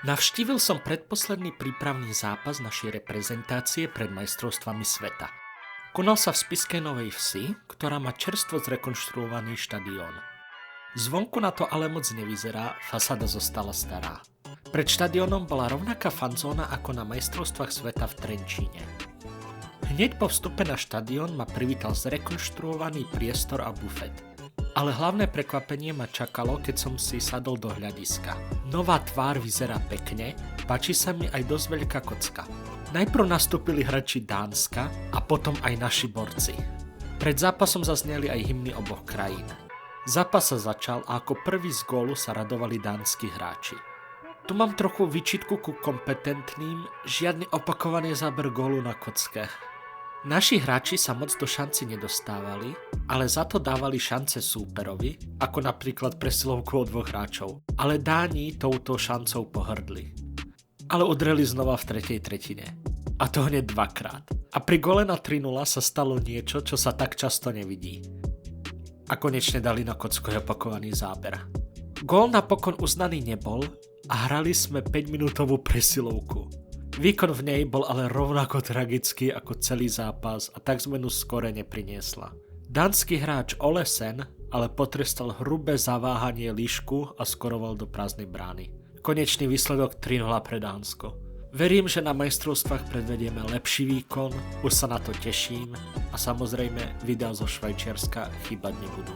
Navštívil som predposledný prípravný zápas našej reprezentácie pred majstrovstvami sveta. Konal sa v Spišskej Novej Vsi, ktorá má čerstvo zrekonštruovaný štadión. Zvonku na to ale moc nevyzerá, fasáda zostala stará. Pred štadiónom bola rovnaká fanzóna ako na majstrovstvách sveta v Trenčíne. Hneď po vstupe na štadión ma privítal zrekonštruovaný priestor a bufet. Ale hlavné prekvapenie ma čakalo, keď som si sadol do hľadiska. Nová tvár vyzerá pekne, páči sa mi aj dosť veľká kocka. Najprv nastúpili hráči Dánska a potom aj naši borci. Pred zápasom zazneli aj hymny oboch krajín. Zápas sa začal a ako prvý z gólu sa radovali dánsky hráči. Tu mám trochu výčitku ku kompetentným, žiadny opakovaný záber gólu na kocke. Naši hráči sa moc do šanci nedostávali, ale za to dávali šance súperovi, ako napríklad presilovku od dvoch hráčov. Ale Dáni touto šancou pohrdli. Ale udreli znova v tretej tretine. A to hneď dvakrát. A pri gole na 3:0 sa stalo niečo, čo sa tak často nevidí. A konečne dali na kocku opakovaný záber. Gól napokon uznaný nebol a hrali sme 5-minútovú presilovku. Výkon v nej bol ale rovnako tragický ako celý zápas a tak zmenu skore nepriniesla. Dánsky hráč Olesen ale potrestal hrubé zaváhanie líšku a skoroval do prázdnej brány. Konečný výsledok 3:0 pre Dánsko. Verím, že na majstrovstvách predvedieme lepší výkon, už sa na to teším a samozrejme videá zo Švajčiarska chýbať nebudú.